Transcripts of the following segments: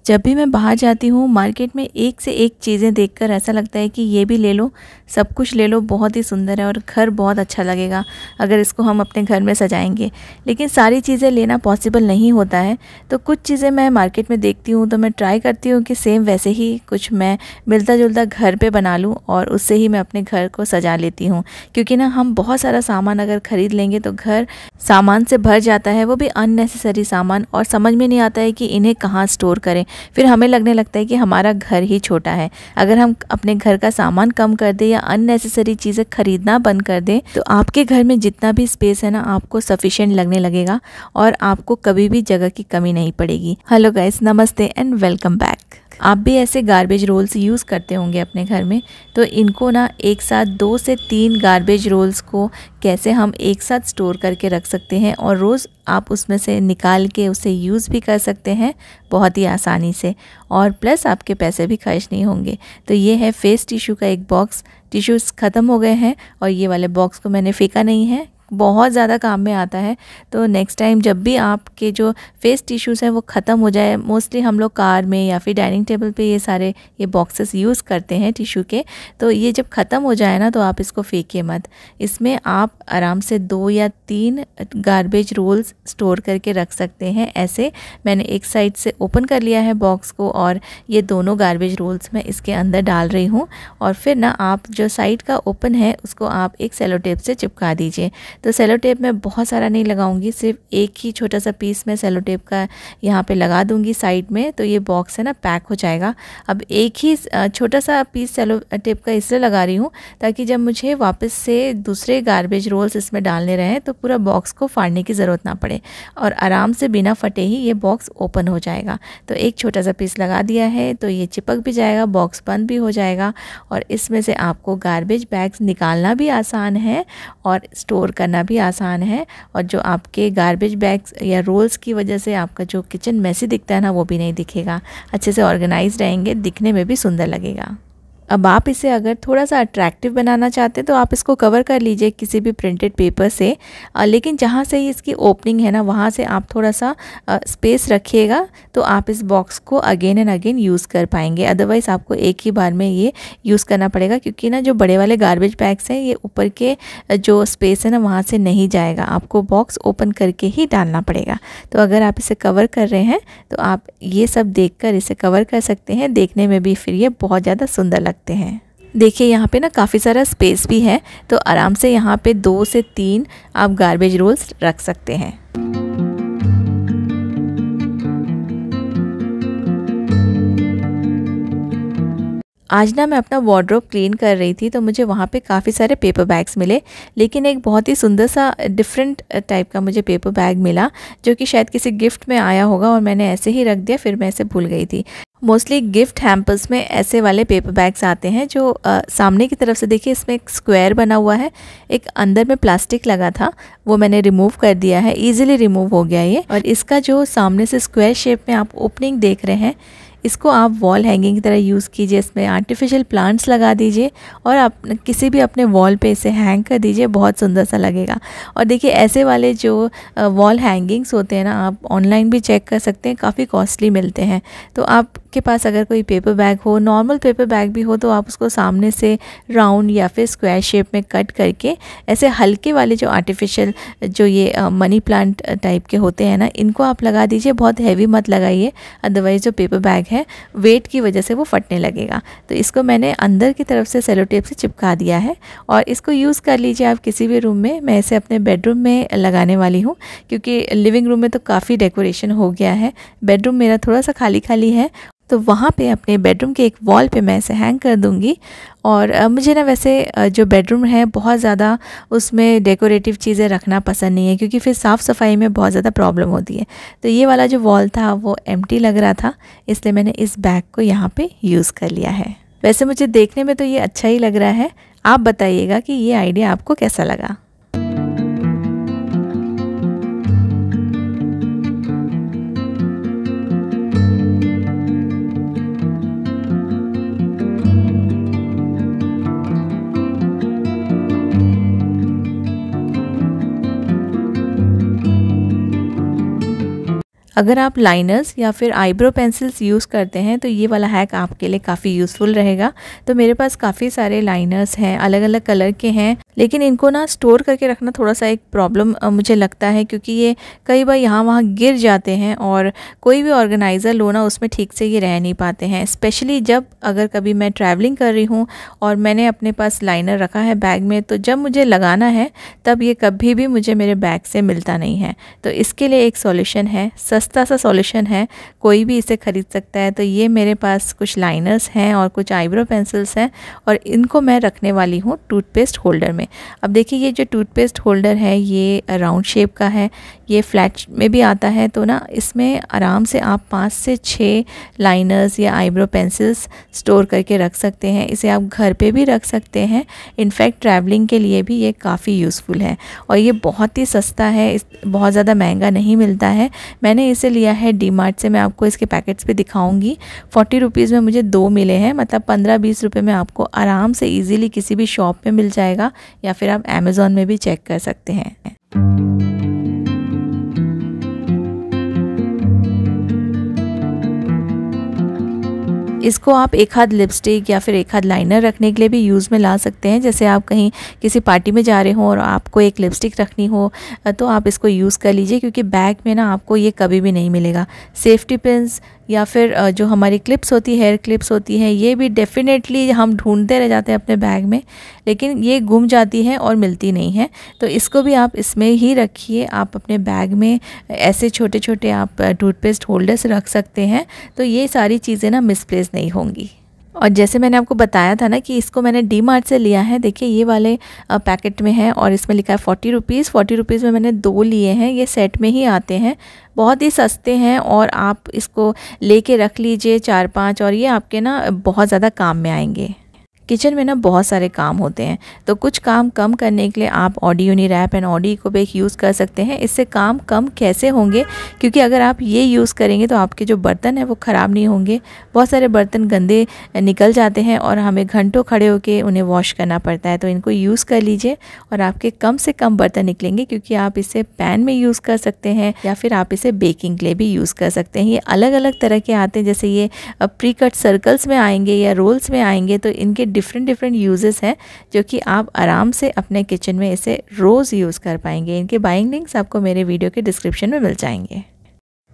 जब भी मैं बाहर जाती हूँ मार्केट में एक से एक चीज़ें देखकर ऐसा लगता है कि ये भी ले लो, सब कुछ ले लो, बहुत ही सुंदर है और घर बहुत अच्छा लगेगा अगर इसको हम अपने घर में सजाएंगे। लेकिन सारी चीज़ें लेना पॉसिबल नहीं होता है, तो कुछ चीज़ें मैं मार्केट में देखती हूँ तो मैं ट्राई करती हूँ कि सेम वैसे ही कुछ मैं मिलता जुलता घर पे बना लूँ और उससे ही मैं अपने घर को सजा लेती हूँ। क्योंकि ना हम बहुत सारा सामान अगर ख़रीद लेंगे तो घर सामान से भर जाता है, वो भी अननेसेसरी सामान, और समझ में नहीं आता है कि इन्हें कहाँ स्टोर करें। फिर हमें लगने लगता है कि हमारा घर ही छोटा है। अगर हम अपने घर का सामान कम कर दें या अननेसेसरी चीज़ें खरीदना बंद कर दें तो आपके घर में जितना भी स्पेस है ना, आपको सफिशिएंट लगने लगेगा और आपको कभी भी जगह की कमी नहीं पड़ेगी। हेलो गाइस, नमस्ते एंड वेलकम बैक। आप भी ऐसे गार्बेज रोल्स यूज़ करते होंगे अपने घर में, तो इनको ना एक साथ 2 से 3 गार्बेज रोल्स को कैसे हम एक साथ स्टोर करके रख सकते हैं और रोज़ आप उसमें से निकाल के उसे यूज़ भी कर सकते हैं बहुत ही आसानी से, और प्लस आपके पैसे भी खर्च नहीं होंगे। तो ये है फेस टिश्यू का एक बॉक्स। टिश्यूज़ ख़त्म हो गए हैं और ये वाले बॉक्स को मैंने फेंका नहीं है, बहुत ज़्यादा काम में आता है। तो नेक्स्ट टाइम जब भी आपके जो फेस टिश्यूज़ हैं वो ख़त्म हो जाए, मोस्टली हम लोग कार में या फिर डाइनिंग टेबल पे ये बॉक्सेस यूज़ करते हैं टिश्यू के, तो ये जब ख़त्म हो जाए ना तो आप इसको फेंकिए मत। इसमें आप आराम से 2 या 3 गार्बेज रोल्स स्टोर करके रख सकते हैं। ऐसे मैंने एक साइड से ओपन कर लिया है बॉक्स को और ये दोनों गार्बेज रोल्स मैं इसके अंदर डाल रही हूँ, और फिर ना आप जो साइड का ओपन है उसको आप एक सेलो टेप से चिपका दीजिए। तो सेलो टेप मैं बहुत सारा नहीं लगाऊंगी, सिर्फ एक ही छोटा सा पीस मैं सेलो टेप का यहाँ पे लगा दूंगी साइड में, तो ये बॉक्स है ना पैक हो जाएगा। अब एक ही छोटा सा पीस सेलो टेप का इसलिए लगा रही हूँ ताकि जब मुझे वापस से दूसरे गार्बेज रोल्स इसमें डालने रहें तो पूरा बॉक्स को फाड़ने की ज़रूरत ना पड़े और आराम से बिना फटे ही ये बॉक्स ओपन हो जाएगा। तो एक छोटा सा पीस लगा दिया है तो ये चिपक भी जाएगा, बॉक्स बंद भी हो जाएगा, और इसमें से आपको गार्बेज बैग्स निकालना भी आसान है और स्टोर करना भी आसान है। और जो आपके गार्बेज बैग्स या रोल्स की वजह से आपका जो किचन मैसी दिखता है ना, वो भी नहीं दिखेगा, अच्छे से ऑर्गेनाइज रहेंगे, दिखने में भी सुंदर लगेगा। अब आप इसे अगर थोड़ा सा अट्रैक्टिव बनाना चाहते हैं तो आप इसको कवर कर लीजिए किसी भी प्रिंटेड पेपर से, लेकिन जहाँ से ही इसकी ओपनिंग है ना वहाँ से आप थोड़ा सा स्पेस रखिएगा तो आप इस बॉक्स को अगेन एंड अगेन यूज़ कर पाएंगे। अदरवाइज़ आपको एक ही बार में ये यूज़ करना पड़ेगा, क्योंकि ना जो बड़े वाले गार्बेज बैग्स हैं ये ऊपर के जो स्पेस है ना वहाँ से नहीं जाएगा, आपको बॉक्स ओपन करके ही डालना पड़ेगा। तो अगर आप इसे कवर कर रहे हैं तो आप ये सब देखकर इसे कवर कर सकते हैं, देखने में भी फिर ये बहुत ज़्यादा सुंदर लगते हैं। देखिए यहाँ पे ना काफ़ी सारा स्पेस भी है, तो आराम से यहाँ पे 2 से 3 आप गार्बेज रोल्स रख सकते हैं। आज ना मैं अपना वार्डरोब क्लीन कर रही थी तो मुझे वहाँ पे काफ़ी सारे पेपर बैग्स मिले, लेकिन एक बहुत ही सुंदर सा डिफरेंट टाइप का मुझे पेपर बैग मिला जो कि शायद किसी गिफ्ट में आया होगा और मैंने ऐसे ही रख दिया, फिर मैं इसे भूल गई थी। मोस्टली गिफ्ट हैम्पर्स में ऐसे वाले पेपर बैग्स आते हैं जो सामने की तरफ से देखिए इसमें एक स्क्वायर बना हुआ है, एक अंदर में प्लास्टिक लगा था वो मैंने रिमूव कर दिया है, इजीली रिमूव हो गया ये। और इसका जो सामने से स्क्वायर शेप में आप ओपनिंग देख रहे हैं, इसको आप वॉल हैंगिंग की तरह यूज़ कीजिए, इसमें आर्टिफिशियल प्लांट्स लगा दीजिए और आप किसी भी अपने वॉल पे इसे हैंग कर दीजिए, बहुत सुंदर सा लगेगा। और देखिए ऐसे वाले जो वॉल हैंगिंग्स होते हैं ना, आप ऑनलाइन भी चेक कर सकते हैं, काफ़ी कॉस्टली मिलते हैं। तो आपके पास अगर कोई पेपर बैग हो, नॉर्मल पेपर बैग भी हो, तो आप उसको सामने से राउंड या फिर स्क्वायर शेप में कट करके ऐसे हल्के वाले जो आर्टिफिशियल जो ये मनी प्लांट टाइप के होते हैं ना, इनको आप लगा दीजिए, बहुत हैवी मत लगाइए, अदरवाइज़ जो पेपर बैग है वेट की वजह से वो फटने लगेगा। तो इसको मैंने अंदर की तरफ से सेलो टेप से चिपका दिया है और इसको यूज़ कर लीजिए आप किसी भी रूम में। मैं इसे अपने बेडरूम में लगाने वाली हूँ क्योंकि लिविंग रूम में तो काफ़ी डेकोरेशन हो गया है, बेडरूम मेरा थोड़ा सा खाली खाली है, तो वहाँ पे अपने बेडरूम के एक वॉल पे मैं इसे हैंग कर दूँगी। और मुझे ना वैसे जो बेडरूम है बहुत ज़्यादा उसमें डेकोरेटिव चीज़ें रखना पसंद नहीं है, क्योंकि फिर साफ़ सफाई में बहुत ज़्यादा प्रॉब्लम होती है। तो ये वाला जो वॉल था वो एम्प्टी लग रहा था, इसलिए मैंने इस बैग को यहाँ पे यूज़ कर लिया है। वैसे मुझे देखने में तो ये अच्छा ही लग रहा है, आप बताइएगा कि ये आइडिया आपको कैसा लगा। अगर आप लाइनर्स या फिर आईब्रो पेंसिल्स यूज़ करते हैं तो ये वाला हैक आपके लिए काफ़ी यूज़फुल रहेगा। तो मेरे पास काफ़ी सारे लाइनर्स हैं, अलग अलग कलर के हैं, लेकिन इनको ना स्टोर करके रखना थोड़ा सा एक प्रॉब्लम मुझे लगता है, क्योंकि ये कई बार यहाँ वहाँ गिर जाते हैं और कोई भी ऑर्गेनाइज़र लो ना उसमें ठीक से ये रह नहीं पाते हैं। स्पेशली जब अगर कभी मैं ट्रैवलिंग कर रही हूँ और मैंने अपने पास लाइनर रखा है बैग में, तो जब मुझे लगाना है तब ये कभी भी मुझे मेरे बैग से मिलता नहीं है। तो इसके लिए एक सॉल्यूशन है, सस्ता सा सॉल्यूशन है, कोई भी इसे ख़रीद सकता है। तो ये मेरे पास कुछ लाइनर्स हैं और कुछ आईब्रो पेंसिल्स हैं और इनको मैं रखने वाली हूँ टूथपेस्ट होल्डर में। अब देखिए ये जो टूथपेस्ट होल्डर है ये राउंड शेप का है, ये फ्लैट में भी आता है। तो ना इसमें आराम से आप 5 से 6 लाइनर्स या आईब्रो पेंसिल्स स्टोर करके रख सकते हैं। इसे आप घर पे भी रख सकते हैं, इनफैक्ट ट्रैवलिंग के लिए भी ये काफ़ी यूज़फुल है और ये बहुत ही सस्ता है, बहुत ज़्यादा महंगा नहीं मिलता है। मैंने इसे लिया है डी मार्ट से, मैं आपको इसके पैकेट्स भी दिखाऊंगी। 40 रुपीज़ में मुझे 2 मिले हैं, मतलब 15-20 रुपये में आपको आराम से ईज़िली किसी भी शॉप में मिल जाएगा या फिर आप अमेज़ॉन में भी चेक कर सकते हैं। इसको आप एक हाथ लिपस्टिक या फिर एक हाथ लाइनर रखने के लिए भी यूज़ में ला सकते हैं। जैसे आप कहीं किसी पार्टी में जा रहे हो और आपको एक लिपस्टिक रखनी हो तो आप इसको यूज़ कर लीजिए, क्योंकि बैग में ना आपको ये कभी भी नहीं मिलेगा। सेफ्टी पिन्स या फिर जो हमारी क्लिप्स होती है, हेयर क्लिप्स होती हैं, ये भी डेफिनेटली हम ढूंढते रह जाते हैं अपने बैग में, लेकिन ये गुम जाती हैं और मिलती नहीं है। तो इसको भी आप इसमें ही रखिए। आप अपने बैग में ऐसे छोटे छोटे आप टूथपेस्ट होल्डर्स रख सकते हैं, तो ये सारी चीज़ें ना मिसप्लेस नहीं होंगी। और जैसे मैंने आपको बताया था ना कि इसको मैंने डी मार्ट से लिया है, देखिए ये वाले पैकेट में है और इसमें लिखा है 40 रुपीज़। 40 रुपीज़ में मैंने 2 लिए हैं, ये सेट में ही आते हैं, बहुत ही सस्ते हैं और आप इसको लेके रख लीजिए 4-5 और ये आपके ना बहुत ज़्यादा काम में आएंगे। किचन में ना बहुत सारे काम होते हैं, तो कुछ काम कम करने के लिए आप Audi uni wrap and Audi eco back use कर सकते हैं। इससे काम कम कैसे होंगे, क्योंकि अगर आप ये यूज़ करेंगे तो आपके जो बर्तन हैं वो ख़राब नहीं होंगे। बहुत सारे बर्तन गंदे निकल जाते हैं और हमें घंटों खड़े होकर उन्हें वॉश करना पड़ता है। तो इनको यूज़ कर लीजिए और आपके कम से कम बर्तन निकलेंगे, क्योंकि आप इसे पैन में यूज़ कर सकते हैं या फिर आप इसे बेकिंग के लिए भी यूज़ कर सकते हैं। ये अलग अलग तरह के आते हैं, जैसे ये प्री कट सर्कल्स में आएंगे या रोल्स में आएंगे, तो इनके डिफरेंट यूजेस हैं जो कि आप आराम से अपने किचन में इसे रोज़ यूज़ कर पाएंगे। इनके बाइंग लिंक्स आपको मेरे वीडियो के डिस्क्रिप्शन में मिल जाएंगे।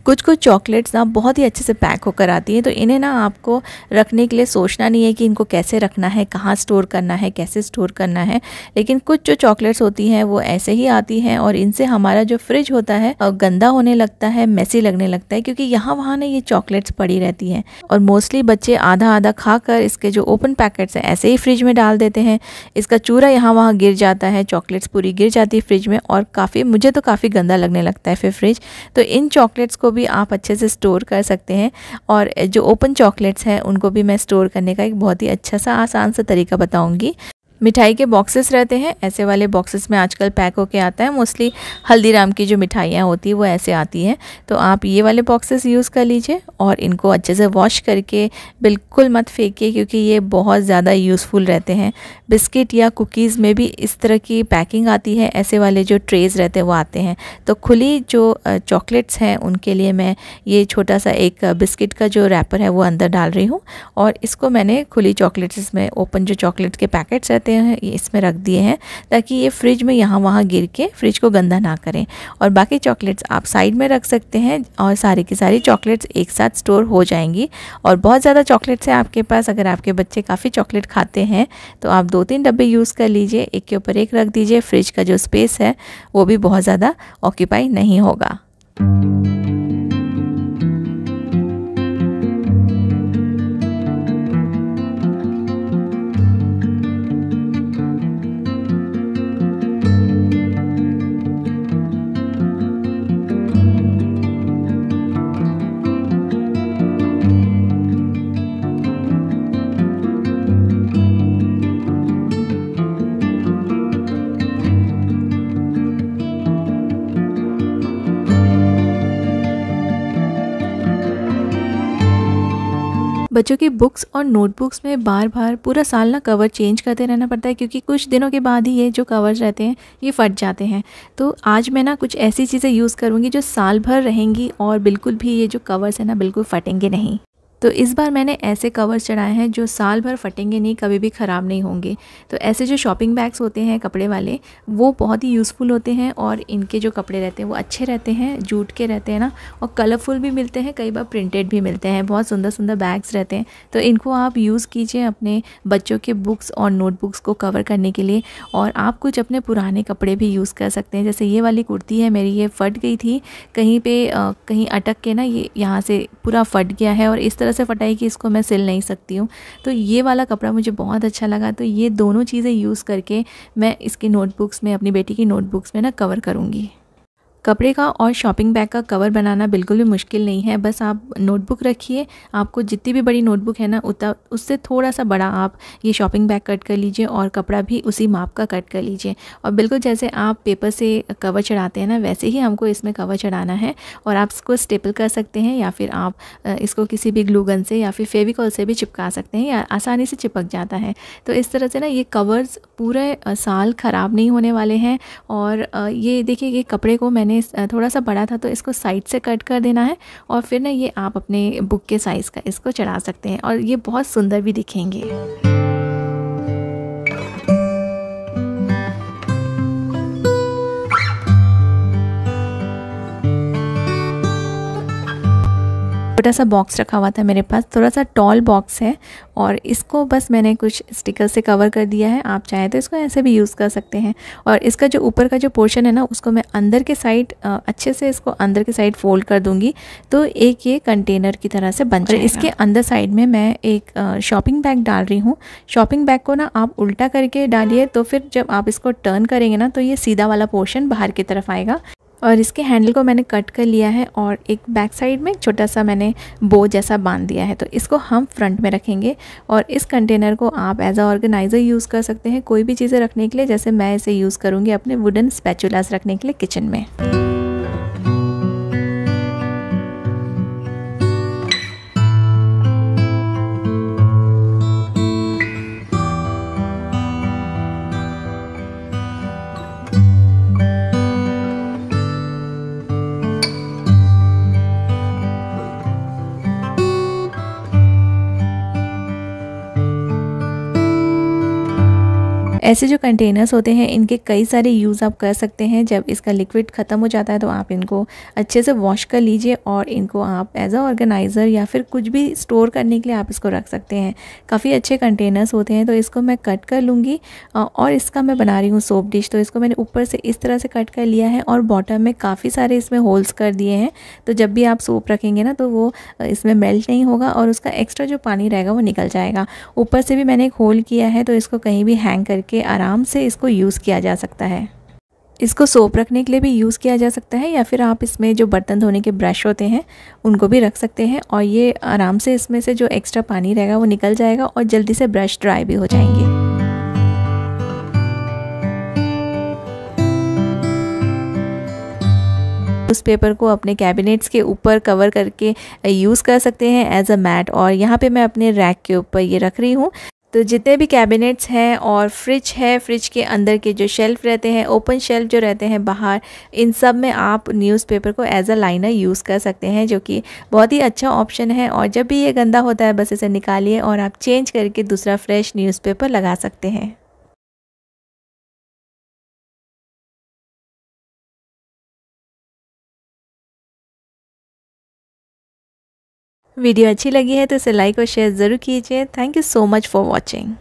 कुछ चॉकलेट्स ना बहुत ही अच्छे से पैक होकर आती हैं, तो इन्हें ना आपको रखने के लिए सोचना नहीं है कि इनको कैसे रखना है, कहाँ स्टोर करना है, कैसे स्टोर करना है। लेकिन कुछ जो चॉकलेट्स होती हैं वो ऐसे ही आती हैं और इनसे हमारा जो फ्रिज होता है गंदा होने लगता है, मैसी लगने लगता है, क्योंकि यहाँ वहाँ ना ये चॉकलेट्स पड़ी रहती हैं और मोस्टली बच्चे आधा आधा खा कर इसके जो ओपन पैकेट्स हैं ऐसे ही फ्रिज में डाल देते हैं। इसका चूरा यहाँ वहाँ गिर जाता है, चॉकलेट्स पूरी गिर जाती है फ्रिज में और मुझे तो काफ़ी गंदा लगने लगता है फिर फ्रिज। तो इन चॉकलेट्स को भी आप अच्छे से स्टोर कर सकते हैं और जो ओपन चॉकलेट्स हैं उनको भी मैं स्टोर करने का एक बहुत ही अच्छा सा आसान सा तरीका बताऊंगी। मिठाई के बॉक्सेस रहते हैं, ऐसे वाले बॉक्सेस में आजकल पैक होके आता है। मोस्टली हल्दीराम की जो मिठाइयाँ होती है वो ऐसे आती हैं, तो आप ये वाले बॉक्सेस यूज़ कर लीजिए और इनको अच्छे से वॉश करके बिल्कुल मत फेंकिए, क्योंकि ये बहुत ज़्यादा यूज़फुल रहते हैं। बिस्किट या कुकीज़ में भी इस तरह की पैकिंग आती है, ऐसे वाले जो ट्रेज़ रहते हैं वो आते हैं। तो खुली जो चॉकलेट्स हैं उनके लिए मैं ये छोटा सा एक बिस्किट का जो रैपर है वो अंदर डाल रही हूँ और इसको मैंने खुली चॉकलेट्स, इसमें ओपन जो चॉकलेट के पैकेट्स रहते हैं ये इसमें रख दिए हैं, ताकि ये फ्रिज में यहाँ वहाँ गिर के फ्रिज को गंदा ना करें। और बाकी चॉकलेट्स आप साइड में रख सकते हैं और सारी की सारी चॉकलेट्स एक साथ स्टोर हो जाएंगी। और बहुत ज़्यादा चॉकलेट्स हैं आपके पास, अगर आपके बच्चे काफ़ी चॉकलेट खाते हैं तो आप 2-3 डब्बे यूज़ कर लीजिए, एक के ऊपर एक रख दीजिए। फ्रिज का जो स्पेस है वो भी बहुत ज़्यादा ऑक्यूपाई नहीं होगा। बच्चों की बुक्स और नोटबुक्स में बार बार पूरा साल ना कवर चेंज करते रहना पड़ता है, क्योंकि कुछ दिनों के बाद ही ये जो कवर्स रहते हैं ये फट जाते हैं। तो आज मैं ना कुछ ऐसी चीज़ें यूज़ करूँगी जो साल भर रहेंगी और बिल्कुल भी ये जो कवर्स है ना बिल्कुल फटेंगे नहीं। तो इस बार मैंने ऐसे कवर्स चढ़ाए हैं जो साल भर फटेंगे नहीं, कभी भी ख़राब नहीं होंगे। तो ऐसे जो शॉपिंग बैग्स होते हैं कपड़े वाले, वो बहुत ही यूज़फुल होते हैं और इनके जो कपड़े रहते हैं वो अच्छे रहते हैं, जूट के रहते हैं ना, और कलरफुल भी मिलते हैं, कई बार प्रिंटेड भी मिलते हैं। बहुत सुंदर सुंदर बैग्स रहते हैं। तो इनको आप यूज़ कीजिए अपने बच्चों के बुक्स और नोटबुक्स को कवर करने के लिए। और आप कुछ अपने पुराने कपड़े भी यूज़ कर सकते हैं। जैसे ये वाली कुर्ती है मेरी, ये फट गई थी कहीं पे, कहीं अटक के ना ये यहाँ से पूरा फट गया है और इस तरह से फटा है कि इसको मैं सिल नहीं सकती हूँ। तो ये वाला कपड़ा मुझे बहुत अच्छा लगा। तो ये दोनों चीज़ें यूज़ करके मैं इसकी नोटबुक्स में, अपनी बेटी की नोटबुक्स में ना कवर करूँगी। कपड़े का और शॉपिंग बैग का कवर बनाना बिल्कुल भी मुश्किल नहीं है। बस आप नोटबुक रखिए, आपको जितनी भी बड़ी नोटबुक है ना उतना, उससे थोड़ा सा बड़ा आप ये शॉपिंग बैग कट कर लीजिए और कपड़ा भी उसी माप का कट कर लीजिए। और बिल्कुल जैसे आप पेपर से कवर चढ़ाते हैं ना, वैसे ही हमको इसमें कवर चढ़ाना है। और आप इसको स्टेपल कर सकते हैं या फिर आप इसको किसी भी ग्लू गन से या फिर फेविकॉल से भी चिपका सकते हैं, या आसानी से चिपक जाता है। तो इस तरह से ना ये कवर्स पूरे साल ख़राब नहीं होने वाले हैं। और ये देखिए, ये कपड़े को मैंने थोड़ा सा बड़ा था तो इसको साइड से कट कर देना है और फिर ना ये आप अपने बुक के साइज़ का इसको चढ़ा सकते हैं और ये बहुत सुंदर भी दिखेंगे। छोटा सा बॉक्स रखा हुआ था मेरे पास, थोड़ा सा टॉल बॉक्स है और इसको बस मैंने कुछ स्टिकर से कवर कर दिया है। आप चाहें तो इसको ऐसे भी यूज़ कर सकते हैं। और इसका जो ऊपर का जो पोर्शन है ना, उसको मैं अंदर के साइड अच्छे से इसको अंदर के साइड फोल्ड कर दूंगी तो एक ये कंटेनर की तरह से बन जाएगा। इसके अंदर साइड में मैं एक शॉपिंग बैग डाल रही हूँ। शॉपिंग बैग को ना आप उल्टा करके डालिए, तो फिर जब आप इसको टर्न करेंगे ना तो ये सीधा वाला पोर्शन बाहर की तरफ आएगा। और इसके हैंडल को मैंने कट कर लिया है और एक बैक साइड में छोटा सा मैंने बो जैसा बांध दिया है। तो इसको हम फ्रंट में रखेंगे और इस कंटेनर को आप एज अ ऑर्गेनाइज़र यूज़ कर सकते हैं कोई भी चीज़ें रखने के लिए। जैसे मैं इसे यूज़ करूँगी अपने वुडन स्पैचुलास रखने के लिए किचन में। ऐसे जो कंटेनर्स होते हैं इनके कई सारे यूज़ आप कर सकते हैं। जब इसका लिक्विड ख़त्म हो जाता है तो आप इनको अच्छे से वॉश कर लीजिए और इनको आप एज अ ऑर्गेनाइज़र या फिर कुछ भी स्टोर करने के लिए आप इसको रख सकते हैं। काफ़ी अच्छे कंटेनर्स होते हैं। तो इसको मैं कट कर लूँगी और इसका मैं बना रही हूँ सोप डिश। तो इसको मैंने ऊपर से इस तरह से कट कर लिया है और बॉटम में काफ़ी सारे इसमें होल्स कर दिए हैं। तो जब भी आप सोप रखेंगे ना तो वो इसमें मेल्ट नहीं होगा और उसका एक्स्ट्रा जो पानी रहेगा वो निकल जाएगा। ऊपर से भी मैंने एक होल किया है तो इसको कहीं भी हैंग करके आराम से इसको यूज़ किया जा सकता है। इसको सोप रखने के लिए भी यूज़ किया जा सकता है या फिर आप इसमें जो बर्तन धोने के ब्रश होते हैं उनको भी रख सकते हैं और ये आराम से इसमें से जो एक्स्ट्रा पानी रहेगा वो निकल जाएगा और जल्दी से ब्रश ड्राई भी हो जाएंगे। उस पेपर को अपने कैबिनेट्स के ऊपर कवर करके यूज़ कर सकते हैं एज अ मैट। और यहाँ पे मैं अपने रैक के ऊपर ये रख रही हूँ। तो जितने भी कैबिनेट्स हैं और फ्रिज है, फ्रिज के अंदर के जो शेल्फ़ रहते हैं, ओपन शेल्फ़ जो रहते हैं बाहर, इन सब में आप न्यूज़पेपर को एज अ लाइनर यूज़ कर सकते हैं, जो कि बहुत ही अच्छा ऑप्शन है। और जब भी ये गंदा होता है बस इसे निकालिए और आप चेंज करके दूसरा फ्रेश न्यूज़पेपर लगा सकते हैं। वीडियो अच्छी लगी है तो इसे लाइक और शेयर ज़रूर कीजिए। Thank you so much for watching.